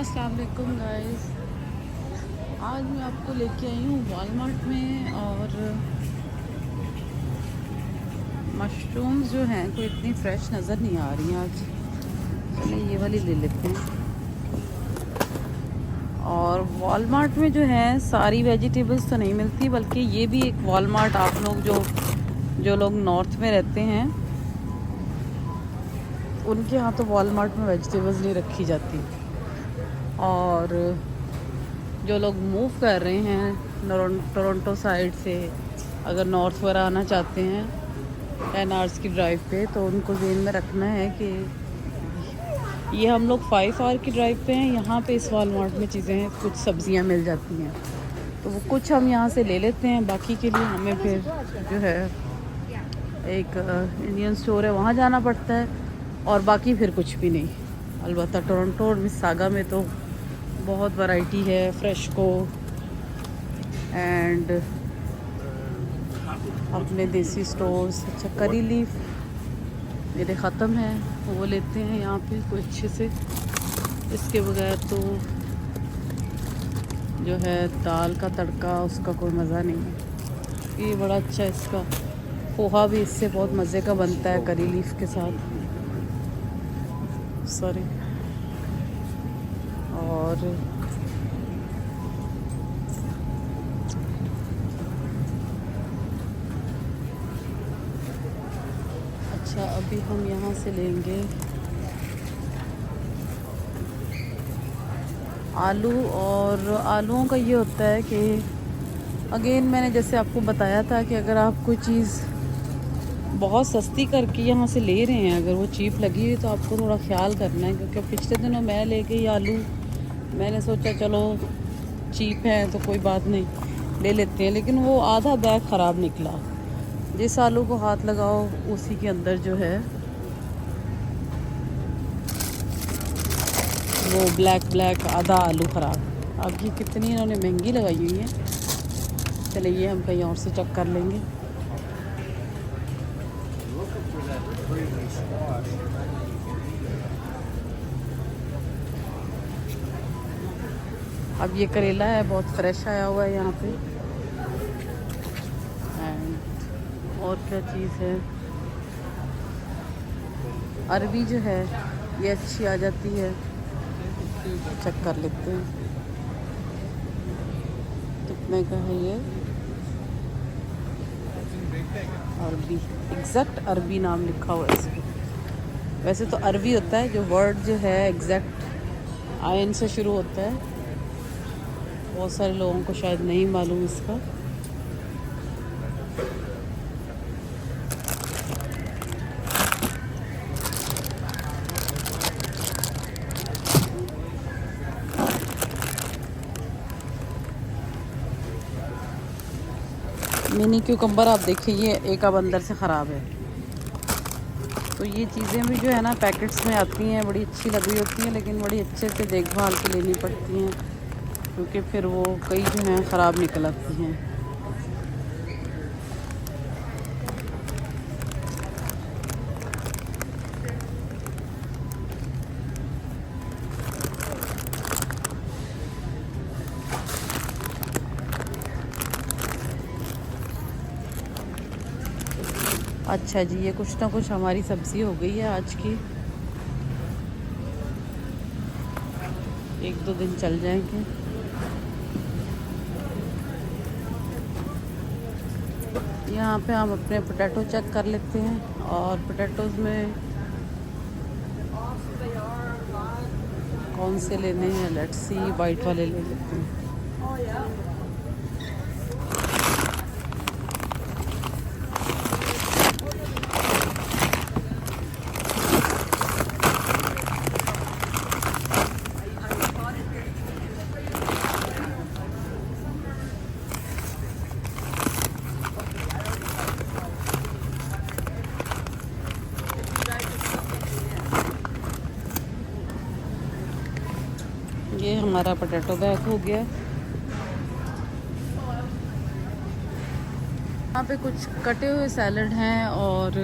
अस्सलाम वालेकुम गाइस। आज मैं आपको लेके आई हूँ वॉलमार्ट में और मशरूम्स जो हैं कोई इतनी फ्रेश नज़र नहीं आ रही हैं आज। चलिए ये वाली ले लेते हैं। और वॉलमार्ट में जो है सारी वेजिटेबल्स तो नहीं मिलती, बल्कि ये भी एक वॉलमार्ट आप लोग जो लोग नॉर्थ में रहते हैं उनके यहाँ तो वॉलमार्ट में वेजिटेबल्स नहीं रखी जाती। और जो लोग मूव कर रहे हैं टोरंटो साइड से, अगर नॉर्थ वगैरह आना चाहते हैं 10 आवर्स की ड्राइव पे, तो उनको ज़हन में रखना है कि ये हम लोग 5 आवर की ड्राइव पे हैं। यहाँ पे इस वॉलमार्ट में चीज़ें कुछ सब्जियाँ मिल जाती हैं, तो वो कुछ हम यहाँ से ले लेते हैं। बाकी के लिए हमें फिर जो है एक इंडियन स्टोर है वहाँ जाना पड़ता है, और बाकी फिर कुछ भी नहीं। अलबत्ता टोरंटो और मिसागा में तो बहुत वैरायटी है, फ्रेशको एंड अपने देसी स्टोर्स। अच्छा, करी लीफ मेरे ख़त्म है, वो लेते हैं यहाँ पे कोई अच्छे से। इसके बगैर तो जो है दाल का तड़का उसका कोई मज़ा नहीं है। ये बड़ा अच्छा, इसका पोहा भी इससे बहुत मज़े का बनता है करी लीफ के साथ। सॉरी। और अच्छा, अभी हम यहाँ से लेंगे आलू। और आलूओं का ये होता है कि अगेन मैंने जैसे आपको बताया था कि अगर आप कोई चीज़ बहुत सस्ती करके यहाँ से ले रहे हैं, अगर वो चीप लगी हुई, तो आपको थोड़ा ख्याल करना है। क्योंकि पिछले दिनों मैं ले गई आलू, मैंने सोचा चलो चीप है तो कोई बात नहीं ले लेते हैं, लेकिन वो आधा बैग ख़राब निकला। जिस आलू को हाथ लगाओ उसी के अंदर जो है वो ब्लैक आधा आलू ख़राब। अब ये कितनी इन्होंने महंगी लगाई हुई है। चलिए ये हम कहीं और से चेक कर लेंगे। अब ये करेला है, बहुत फ्रेश आया हुआ है यहाँ पे। एंड और क्या चीज़ है, अरबी जो है ये अच्छी आ जाती है, चेक कर लेते हैं कितने का है ये। अरबी, एग्जैक्ट अरबी नाम लिखा हुआ है इस पर। वैसे तो अरबी होता है जो वर्ड जो है एग्जैक्ट आयन से शुरू होता है। बहुत सारे लोगों को शायद नहीं मालूम इसका। मिनी क्यूकम्बर आप देखिए, ये एक अब अंदर से ख़राब है। तो ये चीज़ें भी जो है ना पैकेट्स में आती हैं, बड़ी अच्छी लग रही होती हैं, लेकिन बड़ी अच्छे से देखभाल के लेनी पड़ती हैं, क्योंकि फिर वो कई जो हैं ख़राब निकल आती हैं। अच्छा जी, ये कुछ ना कुछ हमारी सब्ज़ी हो गई है आज की। 1-2 दिन चल जाएंगे। यहाँ पे हम अपने पोटैटो चेक कर लेते हैं, और पोटैटोज़ में कौन से लेने हैं, लेट्स सी, वाइट वाले ले लेते हैं। ये हमारा पोटैटो बैग हो गया। यहाँ पे कुछ कटे हुए सैलड हैं, और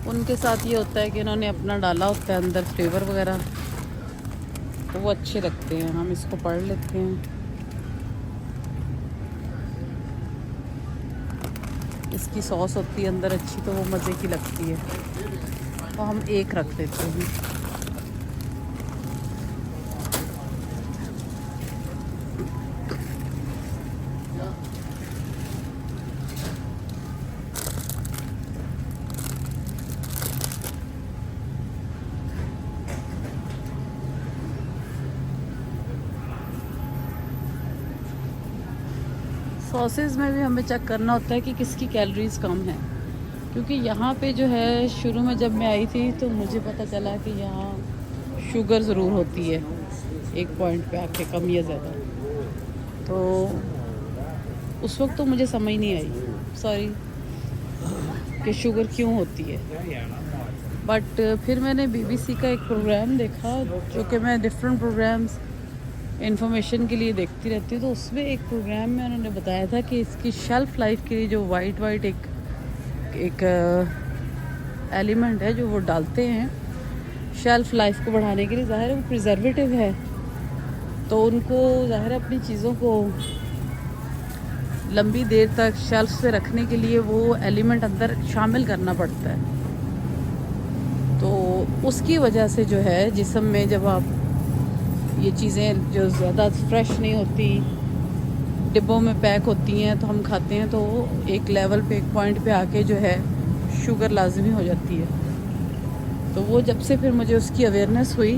उनके साथ ये होता है कि इन्होंने अपना डाला होता है अंदर फ्लेवर वगैरह। तो वो अच्छे लगते हैं। हम इसको पढ़ लेते हैं। इसकी सॉस होती है अंदर अच्छी, तो वो मज़े की लगती है। तो हम एक रख देते हैं। सॉसेस में भी हमें चेक करना होता है कि किसकी कैलोरीज कम है, क्योंकि यहाँ पे जो है शुरू में जब मैं आई थी तो मुझे पता चला कि यहाँ शुगर ज़रूर होती है एक पॉइंट पे आके, कम या ज़्यादा। तो उस वक्त तो मुझे समझ नहीं आई, सॉरी, कि शुगर क्यों होती है। बट फिर मैंने BBC का एक प्रोग्राम देखा, जो कि मैं डिफरेंट प्रोग्राम्स इन्फॉर्मेशन के लिए देखती रहती हूँ। तो उसमें एक प्रोग्राम में उन्होंने बताया था कि इसकी शेल्फ़ लाइफ के लिए जो वाइट एक एलिमेंट है जो वो डालते हैं शेल्फ़ लाइफ को बढ़ाने के लिए। ज़ाहिर है वो प्रिजर्वेटिव है, तो उनको ज़ाहिर है अपनी चीज़ों को लंबी देर तक शेल्फ पे रखने के लिए वो एलिमेंट अंदर शामिल करना पड़ता है। तो उसकी वजह से जो है जिस्म में जब आप ये चीज़ें जो ज़्यादा फ्रेश नहीं होती, डिब्बों में पैक होती हैं, तो हम खाते हैं तो एक लेवल पे, एक पॉइंट पे आके जो है शुगर लाजमी हो जाती है। तो वो जब से फिर मुझे उसकी अवेयरनेस हुई,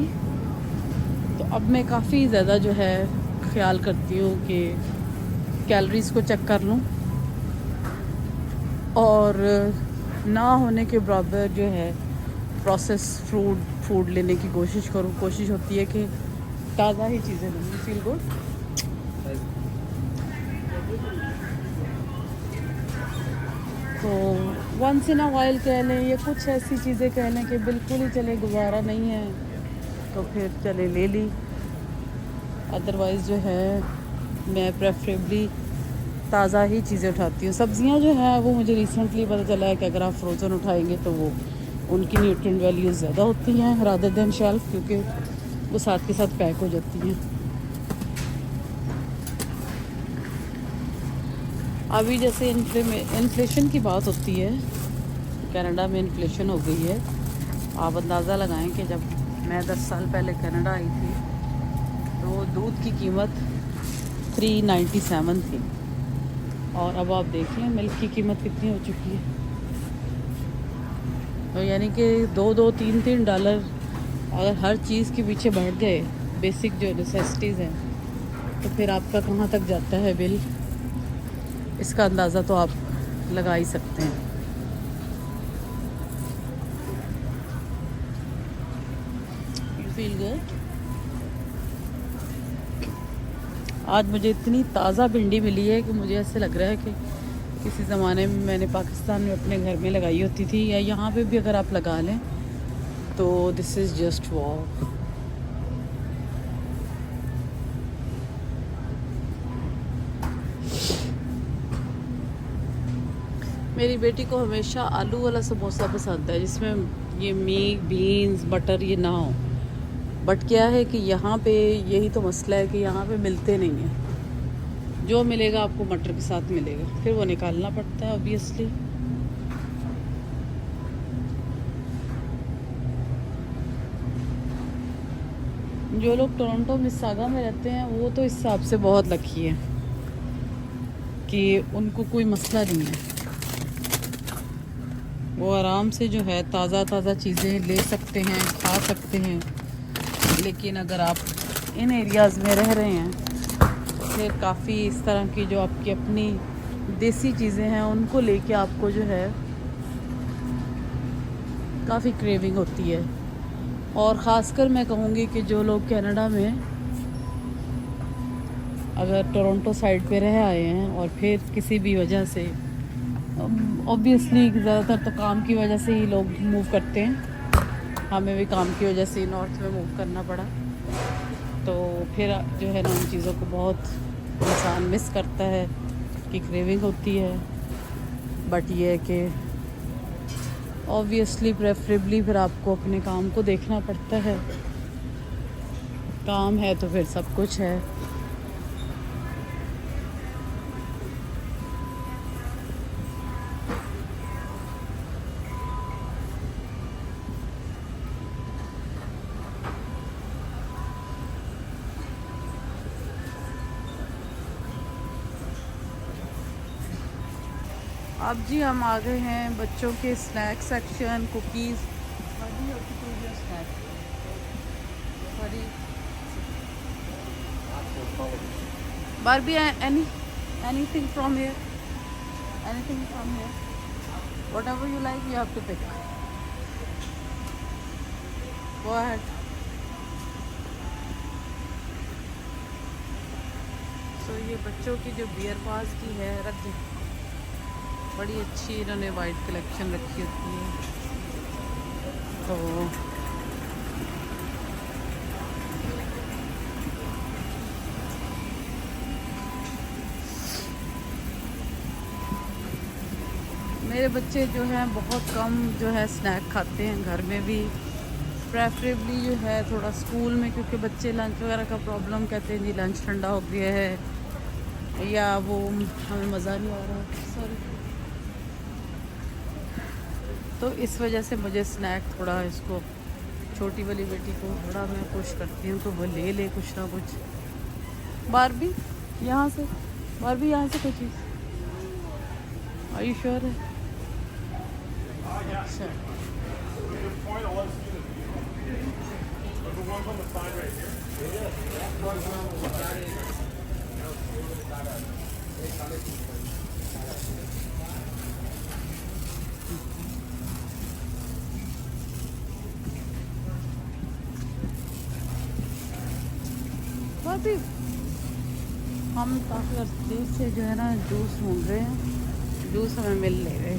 तो अब मैं काफ़ी ज़्यादा जो है ख्याल करती हूँ कि कैलोरीज़ को चेक कर लूँ और ना होने के बराबर जो है प्रोसेस फूड लेने की कोशिश करूँ। कोशिश होती है कि ताज़ा ही चीज़ें लूँ। Feel good. तो वंस इन अ वाइल कह लें या कुछ ऐसी चीज़ें कह लें कि बिल्कुल ही चले गुजारा नहीं है, तो फिर चले ले ली। अदरवाइज़ जो है मैं प्रेफरेबली ताज़ा ही चीज़ें उठाती हूँ। सब्ज़ियाँ जो है वो मुझे रिसेंटली पता चला है कि अगर आप फ्रोज़न उठाएंगे तो वो उनकी न्यूट्रिएंट वैल्यूज़ ज़्यादा होती हैं रादर देन शेल्फ, क्योंकि वो साथ के साथ पैक हो जाती हैं। अभी जैसे इन्फ्लेशन की बात होती है, कनाडा में इन्फ्लेशन हो गई है। आप अंदाज़ा लगाएं कि जब मैं 10 साल पहले कनाडा आई थी तो दूध की कीमत 397 थी, और अब आप देख लें मिल्क की कीमत कितनी हो चुकी है। तो यानी कि 2-3 डॉलर अगर हर चीज़ के पीछे बढ़ गए, बेसिक जो नेसेसिटीज़ हैं, तो फिर आपका कहाँ तक जाता है बिल, इसका अंदाज़ा तो आप लगा ही सकते हैं। You feel good. आज मुझे इतनी ताज़ा भिंडी मिली है कि मुझे ऐसे लग रहा है कि किसी ज़माने में मैंने पाकिस्तान में अपने घर में लगाई होती थी, या यहाँ पे भी अगर आप लगा लें तो दिस इज़ जस्ट वाव। मेरी बेटी को हमेशा आलू वाला समोसा पसंद है, जिसमें ये मीट, बीन्स, बटर ये ना हो। बट क्या है कि यहाँ पे यही तो मसला है कि यहाँ पे मिलते नहीं हैं। जो मिलेगा आपको मटर के साथ मिलेगा, फिर वो निकालना पड़ता है ऑब्वियसली। जो लोग टोरंटो मिसिसागा में रहते हैं वो तो इस हिसाब से बहुत लकी हैं कि उनको कोई मसला नहीं है। वो आराम से जो है ताज़ा चीज़ें ले सकते हैं, खा सकते हैं। लेकिन अगर आप इन एरियाज़ में रह रहे हैं तो फिर काफ़ी इस तरह की जो आपकी अपनी देसी चीज़ें हैं उनको लेके आपको जो है काफ़ी क्रेविंग होती है। और ख़ासकर मैं कहूँगी कि जो लोग कनाडा में अगर टोरंटो साइड पे रह आए हैं और फिर किसी भी वजह से, ऑब्वियसली ज़्यादातर तो काम की वजह से ही लोग मूव करते हैं, हमें भी काम की वजह से नॉर्थ में मूव करना पड़ा, तो फिर जो है ना उन चीज़ों को बहुत इंसान मिस करता है कि क्रेविंग होती है। बट ये है कि ऑब्वियसली प्रेफरेबली फिर आपको अपने काम को देखना पड़ता है। काम है तो फिर सब कुछ है। अब जी हम आ गए हैं बच्चों के snack section, cookies. Barbie, anything from here? Anything from here? Whatever you like, you have to pick. Go ahead. So ये बच्चों की जो बियर पास की है, रख दे। बड़ी अच्छी इन्होंने वाइट कलेक्शन रखी होती है। तो मेरे बच्चे जो हैं बहुत कम जो है स्नैक खाते हैं, घर में भी प्रेफरेबली जो है थोड़ा स्कूल में, क्योंकि बच्चे लंच वगैरह का प्रॉब्लम कहते हैं जी लंच ठंडा हो गया है या वो हमें मज़ा नहीं आ रहा, सॉरी। तो इस वजह से मुझे स्नैक थोड़ा, इसको छोटी वाली बेटी को थोड़ा मैं पुश करती हूँ तो वो ले ले कुछ ना कुछ। बारबी यहाँ से, बारबी यहाँ से कोई चीज़, आर यू श्योर है? अच्छा बारबी, हम काफ़ी देर से जो है ना जूस ढूंढ रहे हैं, जूस हमें मिल नहीं रहे।